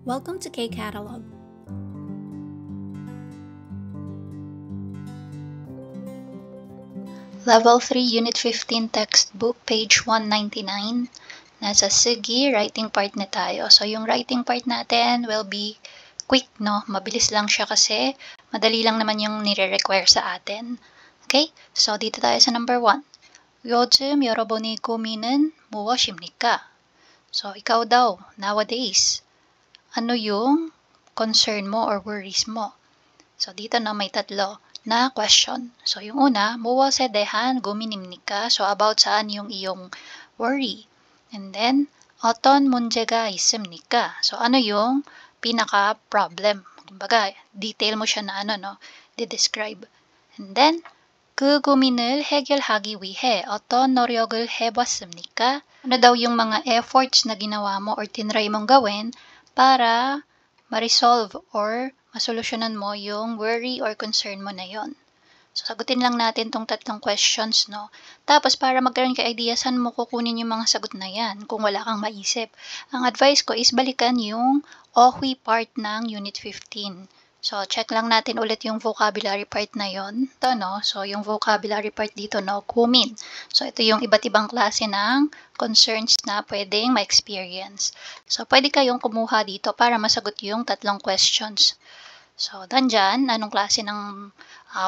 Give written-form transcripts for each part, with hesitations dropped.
Welcome to K-Catalog. Level 3, Unit 15 Textbook, page 199. Nasa sige, writing part na tayo. So, yung writing part natin will be quick, no? Mabilis lang siya kasi madali lang naman yung nire-require sa atin. Okay? So, dito tayo sa number 1. 요즘 여러분이 고민은 무엇입니까? So, ikaw daw, nowadays, ano yung concern mo or worries mo? So, dito na may tatlo na question. So, yung una, 무엇에 대한 고민입니까? So, about saan yung iyong worry. And then, 어떤 문제가 있습니까? So, ano yung pinaka-problem? Kumbaga, detail mo siya na de-describe. And then, 그 고민을 해결하기 위해 어떤 노력을 해봤습니까? Ano daw yung mga efforts na ginawa mo or tinry mong gawin para ma-resolve or masolusyonan mo yung worry or concern mo na yon. So, sagutin lang natin tong tatlong questions, no? Tapos, para magkaroon ka idea saan mo kukunin yung mga sagot na yan kung wala kang maisip. Ang advice ko is balikan yung OHWI part ng Unit 15. So, check lang natin ulit yung vocabulary part na yon. Ito, no? So, yung vocabulary part dito, no? Kumin. So, ito yung iba't ibang klase ng concerns na pwedeng ma-experience. So, pwede kayong kumuha dito para masagot yung tatlong questions. So, dyan, anong klase ng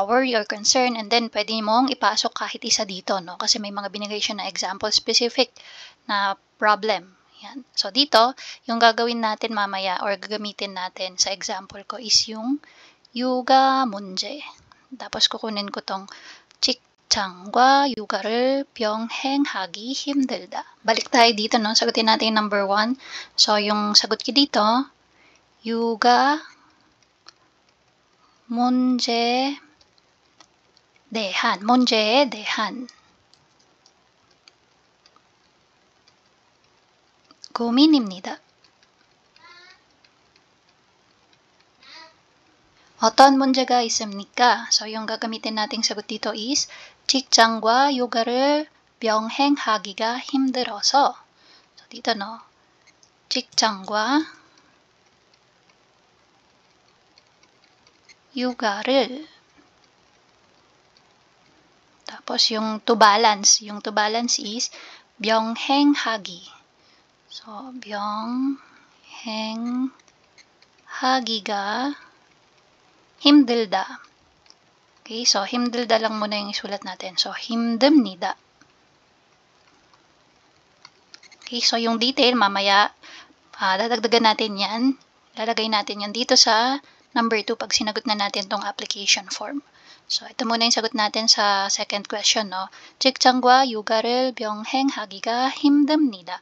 worry or concern, and then pwede mong ipasok kahit isa dito, no? Kasi may mga binigay siya na example specific na problem. Yan. So, dito, yung gagawin natin mamaya or gagamitin natin sa example ko is yung yuga 문제. Tapos, kukunin ko tong 직장과 육아를 병행하기 힘들다. Balik tayo dito, no? Sagutin natin yung number 1. So, yung sagot ko dito, 육아 문제에 대한 고민입니다. 어떤 문제가 있습니까? So, yung gagamitin nating sagot dito is 직장과 육아를 병행하기가 힘들어서. So, dito, no? 직장과 육아를. Tapos, yung to balance is 병행하기. So, 병행하기가 힘들다. Okay, so 힘들다 lang muna yung isulat natin. So, 힘듭니다. Okay, so yung detail, mamaya, dadagdagan natin yan. Lalagay natin yan dito sa number 2 pag sinagot na natin tong application form. So, ito muna yung sagot natin sa second question, no? 직장과 육아를 병행하기가 힘듭니다.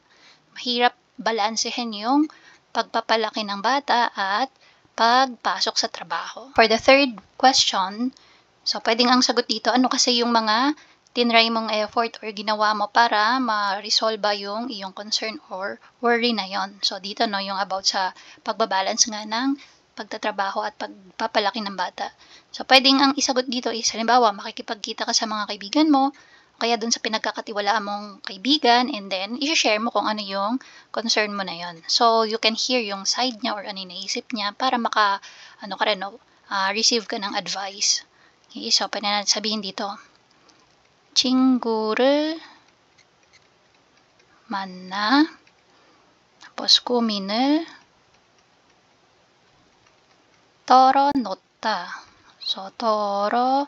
Mahirap balansehin yung pagpapalaki ng bata at pagpasok sa trabaho. For the third question, so pwedeng ang sagot dito, ano kasi yung mga tinry mong effort or ginawa mo para ma-resolve yung iyong concern or worry na yon. So dito, no, yung about sa pagbabalance nga ng pagtatrabaho at pagpapalaki ng bata. So pwedeng ang isagot dito is, halimbawa, makikipagkita ka sa mga kaibigan mo, kaya dun sa pinagkakatiwalaan mong kaibigan, and then, i-share mo kung ano yung concern mo na yon. So, you can hear yung side niya or ano yung naisip niya para receive ka ng advice. Okay, so, pwede natin sabihin dito, 친구를 만나, tapos 고민을 털어놓다. So, 털어놓다.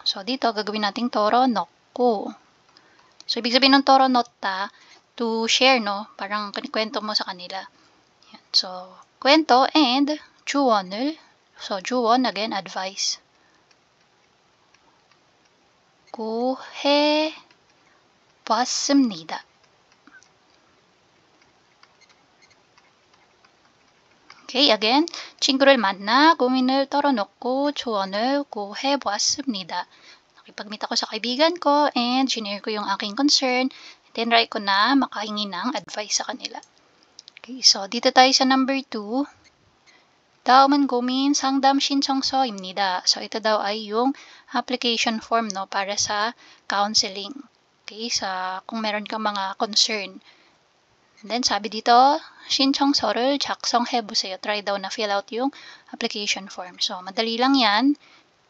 So, dito, gagawin natin 털어놓고. So, ibig sabihin ng 털어놓다, to share, no? Parang kwento mo sa kanila. Yan. So, kwento and 조언을. So, 조언, again, advice. 구해봤습니다. Okay, again, 친구를 만나 고민을 털어놓고 조언을 구해보았습니다. Nakipag-meet ako sa kaibigan ko and sinare ko yung aking concern. Tinry ko na makahingi ng advice sa kanila. Okay, so dito tayo sa number 2. 다음은 고민 상담 신청서입니다. So ito daw ay yung application form, no, para sa counseling. Okay, sa kung meron kang mga concern. And then sabi dito, 신청서를 작성해보세요. Try daw na fill out yung application form. So, madali lang yan.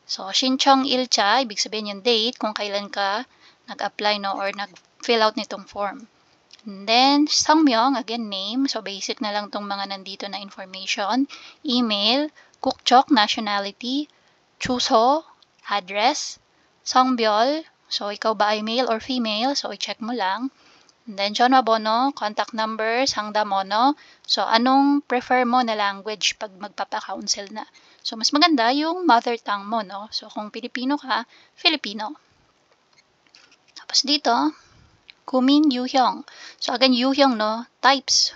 So, 신청일자, ibig sabihin yung date kung kailan ka nag-apply no, or nag-fill out nitong form. And then, 성명, again, name. So, basic na lang tong mga nandito na information. Email, 국적, nationality, 주소, address, 성별, so ikaw ba ay male or female? So, i-check mo lang. And then, 전화번호, contact number, 상담번호. So, anong prefer mo na language pag magpapa-counsel na? So, mas maganda yung mother tongue mo, no? So, kung Pilipino ka, Filipino. Tapos dito, 고민 유형. So, again, 유형, no? Types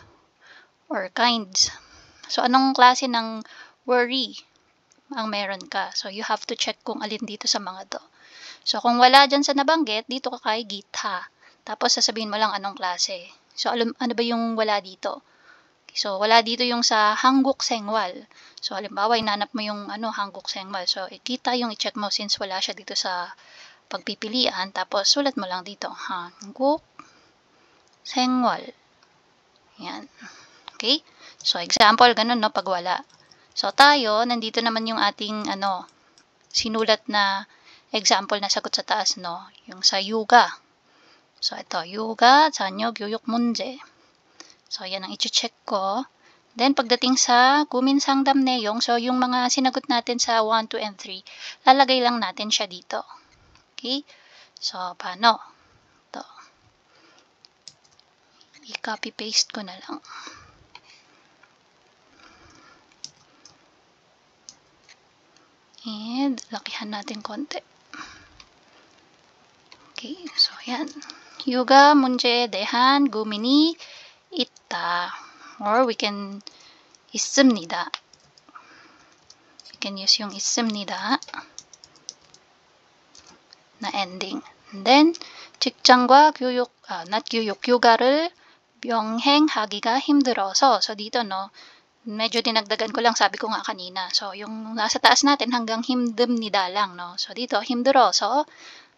or kinds. So, anong klase ng worry ang meron ka? So, you have to check kung alin dito sa mga to. So, kung wala dyan sa nabanggit, dito ka kay githa. Tapos, sasabihin mo lang anong klase. So, ano ba yung wala dito? So, wala dito yung sa 한국 생활. So, halimbawa, inanap mo yung 한국 생활. So, kita yung i-check mo since wala siya dito sa pagpipilian. Tapos, sulat mo lang dito. 한국 생활. Yan. Okay? So, example, ganun, no, pag wala. So, tayo, nandito naman yung ating, sinulat na example na sagot sa taas, no? Yung sa yoga. So, ito, yoga, 자녀 교육 문제. So, yan ang i-check ko. Then, pagdating sa kumin 상담 내용, so, yung mga sinagot natin sa 1, 2, and 3, lalagay lang natin siya dito. Okay? So, paano? Ito. I-copy-paste ko na lang. And, lakihan natin konti. Okay, so, yan. 요가 문제에 대한 고민이 있다. Or we can 있습니다. We can use yung 있습니다 na ending. And then, 직장과 교육, not 교육, 교가를 병행하기가 힘들어서. So, dito, no, medyo dinagdagan ko lang, sabi ko nga kanina. So, yung nasa taas natin hanggang 힘듭니다 lang, no. So, dito, 힘들어서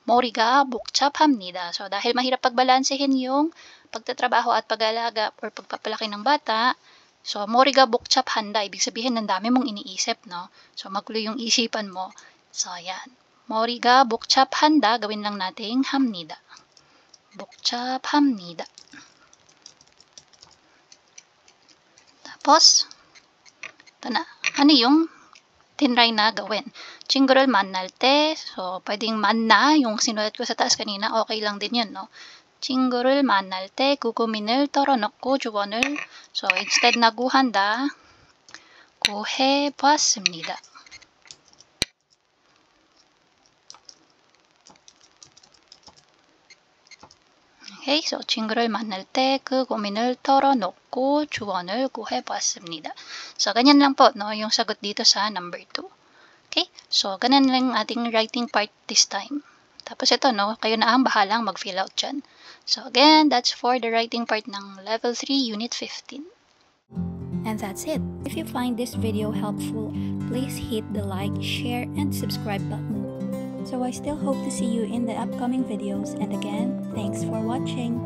머리가 복잡합니다. So, dahil mahirap pagbalansehin yung pagtatrabaho at pag-alaga or pagpapalaki ng bata, so, 머리가 복잡한다. Ibig sabihin, ang dami mong iniisip, no? So, magulo yung isipan mo. So, yan. 머리가 복잡한다. Gawin lang nating 합니다. 복잡합니다. Tapos, ito na. Ano yung tinry na gawin? 친구를 만날 때, so, pwedeng 만나, yung sinulat ko sa taas kanina, okay lang din yun, no? 친구를 만날 때 그 고민을 털어놓고 조언을, so, instead na 구한다, 구해봤습니다. Okay, so, 친구를 만날 때 그 고민을 털어놓고 조언을 구해봤습니다. So, ganyan lang po, no, yung sagot dito sa number 2. Okay? So, ganun lang ating writing part this time. Tapos ito, no? Kayo na ang bahalang mag-fill out dyan. So, again, that's for the writing part ng Level 3, Unit 15. And that's it. If you find this video helpful, please hit the like, share, and subscribe button. So I still hope to see you in the upcoming videos. And again, thanks for watching.